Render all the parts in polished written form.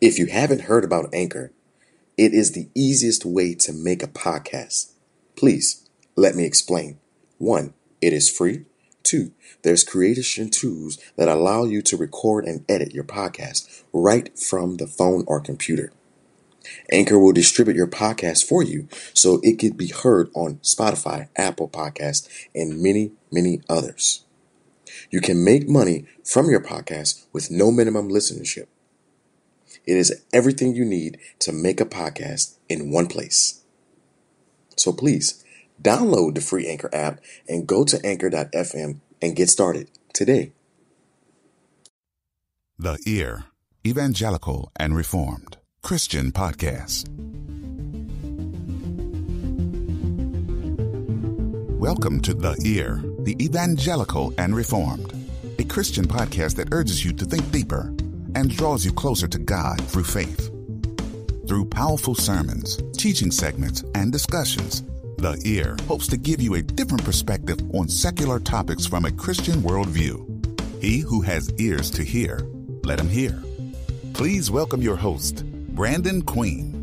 If you haven't heard about Anchor, it is the easiest way to make a podcast. Please, let me explain. 1, it is free. 2, there's creation tools that allow you to record and edit your podcast right from the phone or computer. Anchor will distribute your podcast for you so it can be heard on Spotify, Apple Podcasts, and many, many others. You can make money from your podcast with no minimum listenership. It is everything you need to make a podcast in one place. So please, download the free Anchor app and go to anchor.fm and get started today. The E.A.R, Evangelical and Reformed Christian Podcast. Welcome to The E.A.R, the Evangelical and Reformed, a Christian podcast that urges you to think deeper and draws you closer to God through faith. Through powerful sermons, teaching segments, and discussions, The E.A.R hopes to give you a different perspective on secular topics from a Christian worldview. He who has ears to hear, let him hear. Please welcome your host, Brandon Queen.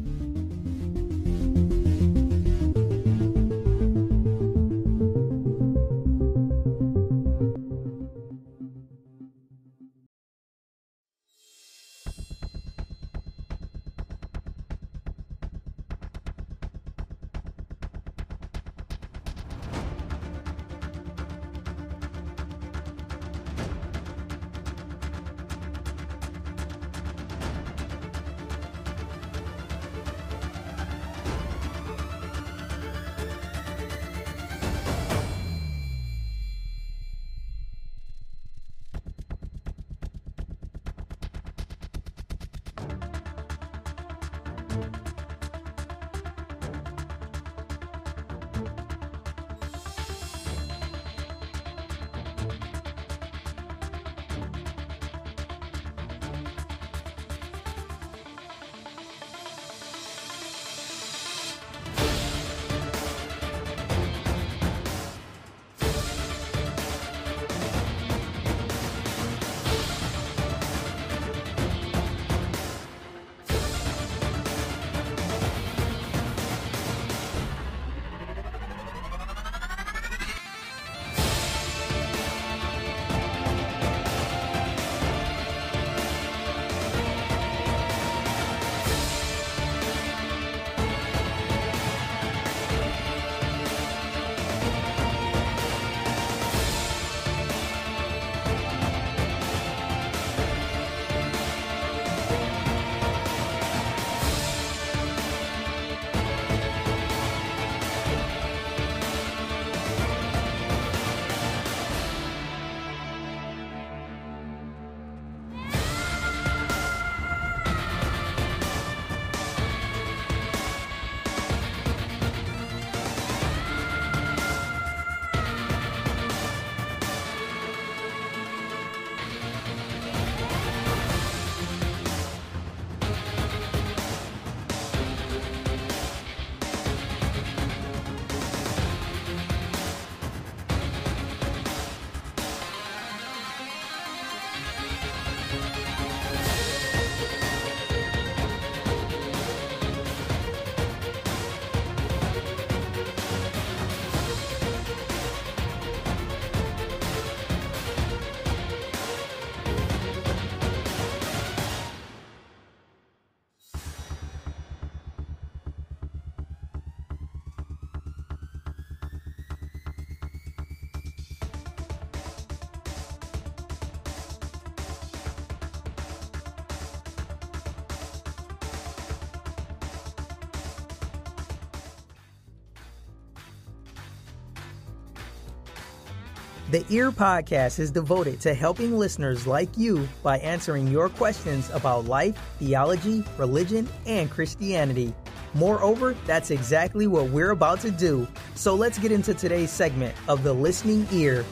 The E.A.R podcast is devoted to helping listeners like you by answering your questions about life, theology, religion, and Christianity. Moreover, that's exactly what we're about to do. So let's get into today's segment of the Listening E.A.R.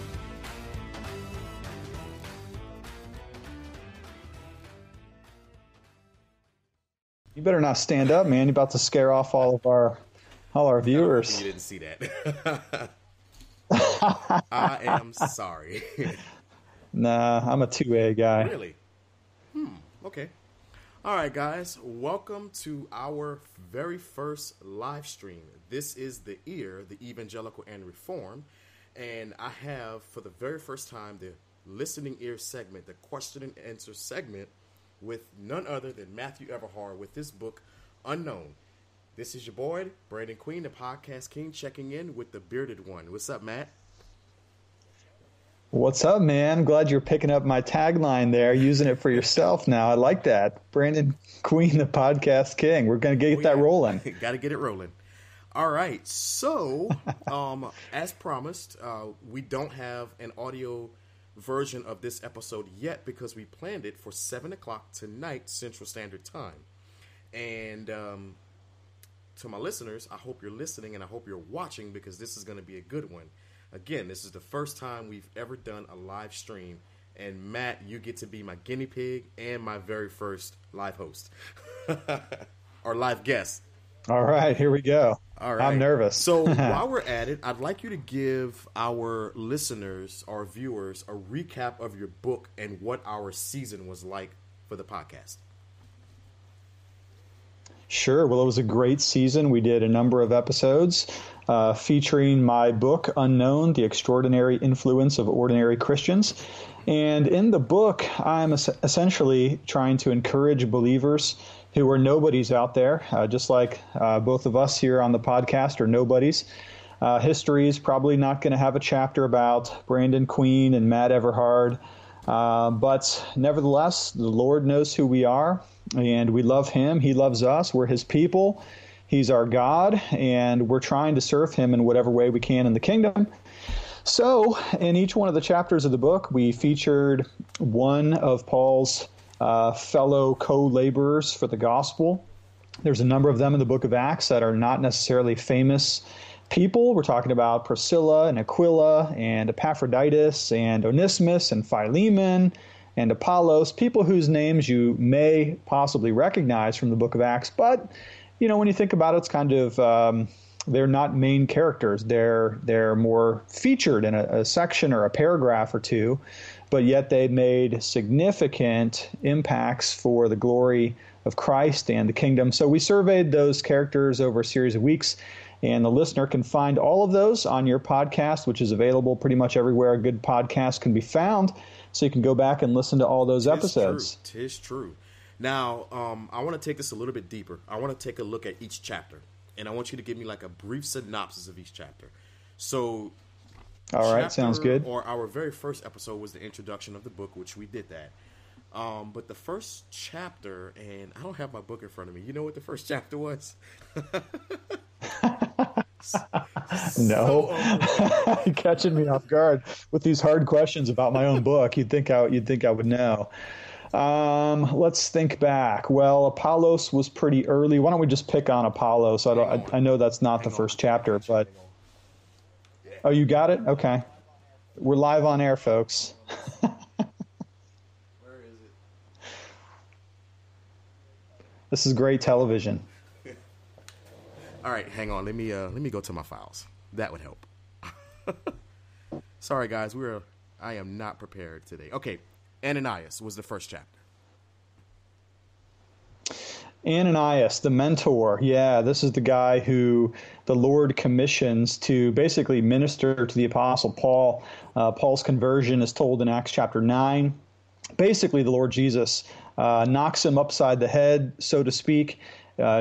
You better not stand up, man. You're about to scare off all our viewers. You didn't see that. I am sorry. Nah, I'm a 2A guy. Really? Okay. All right, guys, welcome to our very first live stream. This is the E.A.R, the Evangelical and Reformed, and I have, for the very first time, the Listening E.A.R segment, the question and answer segment, with none other than Matthew Everhard with his book, Unknown. This is your boy, Brandon Queen, the podcast king, checking in with the bearded one. What's up, Matt? What's up, man? Glad you're picking up my tagline there, using it for yourself now. I like that. Brandon Queen, the podcast king. We're going to get that rolling. Got to get it rolling. All right. So, as promised, we don't have an audio version of this episode yet because we planned it for 7 o'clock tonight, Central Standard Time. And to my listeners, I hope you're listening and I hope you're watching because this is going to be a good one. Again, this is the first time we've ever done a live stream. And Matt, you get to be my guinea pig and my very first live host. Or live guest. All right, here we go. All right. I'm nervous. So while we're at it, I'd like you to give our listeners, our viewers, a recap of your book and what our season was like for the podcast. Sure. Well, it was a great season. We did a number of episodes featuring my book, Unknown, The Extraordinary Influence of Ordinary Christians. And in the book, I'm essentially trying to encourage believers who are nobodies out there, just like both of us here on the podcast are nobodies. History is probably not going to have a chapter about Brandon Queen and Matt Everhard. But nevertheless, the Lord knows who we are, and we love Him. He loves us. We're His people. He's our God, and we're trying to serve Him in whatever way we can in the kingdom. So in each one of the chapters of the book, we featured one of Paul's fellow co-laborers for the gospel. There's a number of them in the book of Acts that are not necessarily famous people. We're talking about Priscilla and Aquila and Epaphroditus and Onesimus and Philemon and Apollos, people whose names you may possibly recognize from the book of Acts. But, you know, when you think about it, it's kind of, they're not main characters. They're more featured in a section or a paragraph or two, but yet they made significant impacts for the glory of Christ and the kingdom. So we surveyed those characters over a series of weeks, and the listener can find all of those on your podcast, which is available pretty much everywhere a good podcast can be found. So you can go back and listen to all those episodes. Tis true. Now, I want to take this a little bit deeper. I want to take a look at each chapter, and I want you to give me like a brief synopsis of each chapter. So, all right, sounds good. Or our very first episode was the introduction of the book, which we did that. But the first chapter, and I don't have my book in front of me. You know what the first chapter was? No, you're catching me off guard with these hard questions about my own book. You'd think I would know. Let's think back. Well, Apollos was pretty early. Why don't we just pick on Apollos? I know that's not the first chapter, but oh, you got it? Okay, we're live on air, folks. Where is it? This is great television. All right, hang on. Let me go to my files. That would help. Sorry, guys. I am not prepared today. Okay, Ananias was the first chapter. Ananias, the mentor. Yeah, this is the guy who the Lord commissions to basically minister to the Apostle Paul. Paul's conversion is told in Acts chapter 9. Basically, the Lord Jesus knocks him upside the head, so to speak,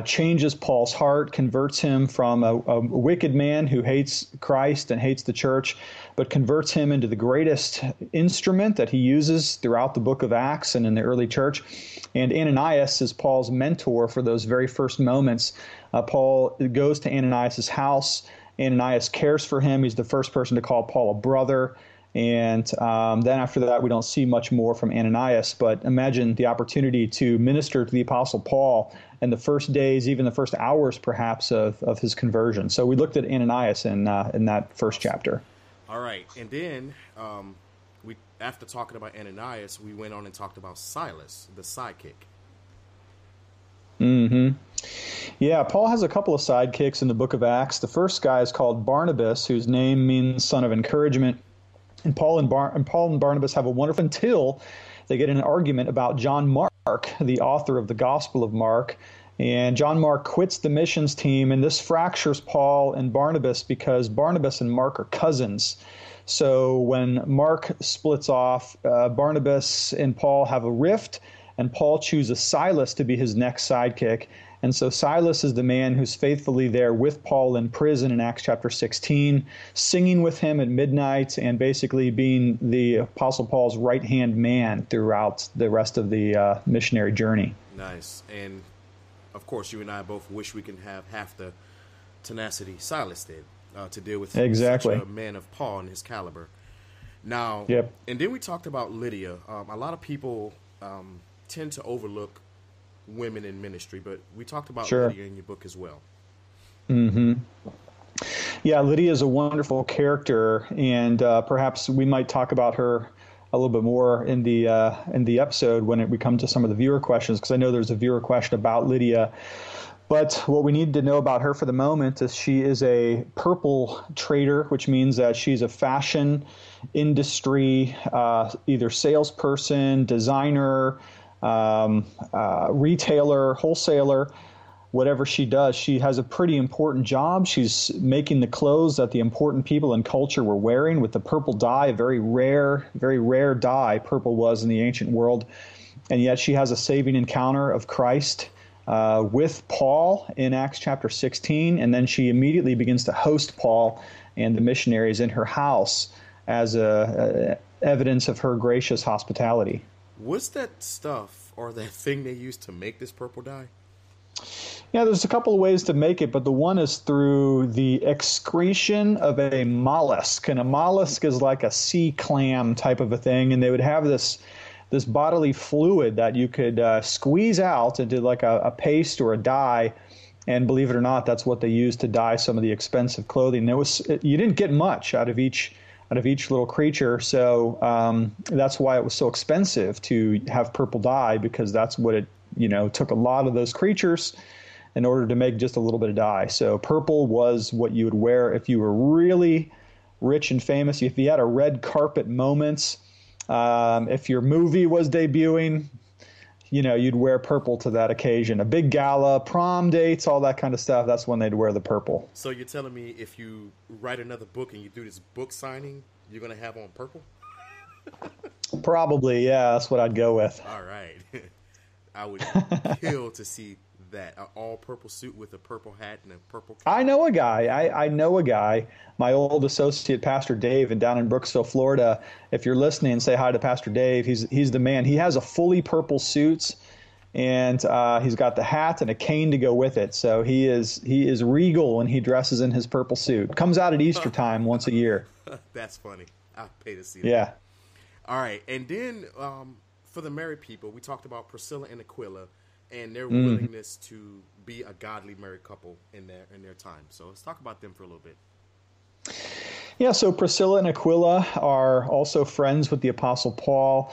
changes Paul's heart, converts him from a wicked man who hates Christ and hates the church, but converts him into the greatest instrument that he uses throughout the book of Acts and in the early church. And Ananias is Paul's mentor for those very first moments. Paul goes to Ananias' house. Ananias cares for him. He's the first person to call Paul a brother. And then after that, we don't see much more from Ananias. But imagine the opportunity to minister to the Apostle Paul in the first days, even the first hours, perhaps, of his conversion. So we looked at Ananias in that first chapter. All right. And then we, after talking about Ananias, we went on and talked about Silas, the sidekick. Mm-hmm. Yeah, Paul has a couple of sidekicks in the book of Acts. The first guy is called Barnabas, whose name means son of encouragement. And Paul and Barnabas have a wonderful until they get in an argument about John Mark. the author of the Gospel of Mark. And John Mark quits the missions team, and this fractures Paul and Barnabas because Barnabas and Mark are cousins. So when Mark splits off, Barnabas and Paul have a rift, and Paul chooses Silas to be his next sidekick. And so Silas is the man who's faithfully there with Paul in prison in Acts chapter 16, singing with him at midnight and basically being the Apostle Paul's right-hand man throughout the rest of the missionary journey. Nice. And, of course, you and I both wish we can have half the tenacity Silas did to deal with such a man of Paul and his caliber. Now, and then we talked about Lydia. A lot of people tend to overlook women in ministry, but we talked about Lydia in your book as well. Mm-hmm. Yeah, Lydia is a wonderful character, and perhaps we might talk about her a little bit more in the episode when we come to some of the viewer questions, because I know there's a viewer question about Lydia. But what we need to know about her for the moment is she is a purple trader, which means that she's a fashion industry, either salesperson, designer, retailer, wholesaler, whatever she does. She has a pretty important job. She's making the clothes that the important people in culture were wearing with the purple dye, a very rare dye purple was in the ancient world. And yet she has a saving encounter of Christ with Paul in Acts chapter 16, and then she immediately begins to host Paul and the missionaries in her house as evidence of her gracious hospitality. What's that stuff or that thing they used to make this purple dye? Yeah, there's a couple of ways to make it, but the one is through the excretion of a mollusk. And a mollusk is like a sea clam type of a thing, and they would have this bodily fluid that you could squeeze out into like a paste or a dye. And believe it or not, that's what they used to dye some of the expensive clothing. You didn't get much out of each little creature, so that's why it was so expensive to have purple dye, because that's what it took a lot of those creatures in order to make just a little bit of dye. So purple was what you would wear if you were really rich and famous. If you had a red carpet moments, if your movie was debuting, you'd wear purple to that occasion. A big gala, prom dates, all that kind of stuff, that's when they'd wear the purple. So you're telling me if you write another book and you do this book signing, you're going to have on purple? Probably, yeah, that's what I'd go with. All right. I would kill to see that, an all-purple suit with a purple hat and a purple cap. I know a guy, my old associate, Pastor Dave, and down in Brooksville, Florida. If you're listening, say hi to Pastor Dave. He's the man. He has a fully purple suit, and he's got the hat and a cane to go with it. So he is regal when he dresses in his purple suit. Comes out at Easter time once a year. That's funny. I'll pay to see that. Yeah. All right, and then for the married people, we talked about Priscilla and Aquila and their willingness to be a godly married couple in their time. So let's talk about them for a little bit. Yeah, so Priscilla and Aquila are also friends with the Apostle Paul.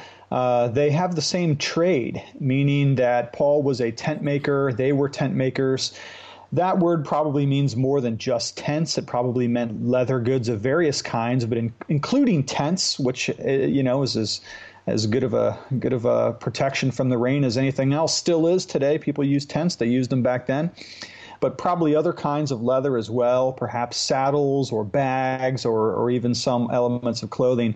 They have the same trade, meaning that Paul was a tent maker, they were tent makers. That word probably means more than just tents. It probably meant leather goods of various kinds, but including tents, which is as good of a protection from the rain as anything else. Still is today. People use tents. They used them back then. But probably other kinds of leather as well, perhaps saddles or bags or even some elements of clothing.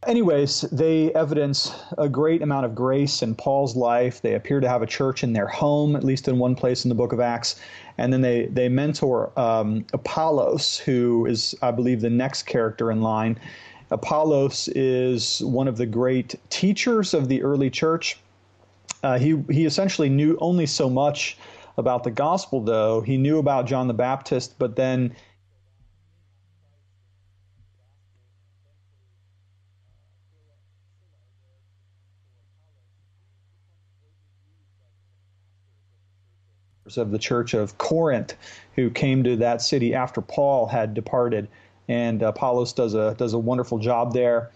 Anyways, they evidence a great amount of grace in Paul's life. They appear to have a church in their home, at least in one place in the book of Acts. And then they mentor Apollos, who is, I believe, the next character in line. Apollos is one of the great teachers of the early church. He essentially knew only so much about the gospel, though. He knew about John the Baptist, but then of the church of Corinth, who came to that city after Paul had departed. And Apollos does a wonderful job there.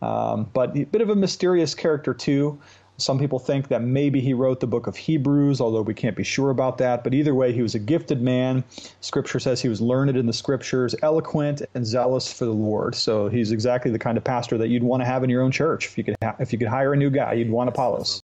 But a bit of a mysterious character, too. Some people think that maybe he wrote the book of Hebrews, although we can't be sure about that. But either way, he was a gifted man. Scripture says he was learned in the Scriptures, eloquent, and zealous for the Lord. So he's exactly the kind of pastor that you'd want to have in your own church. If you could hire a new guy, you'd want Apollos.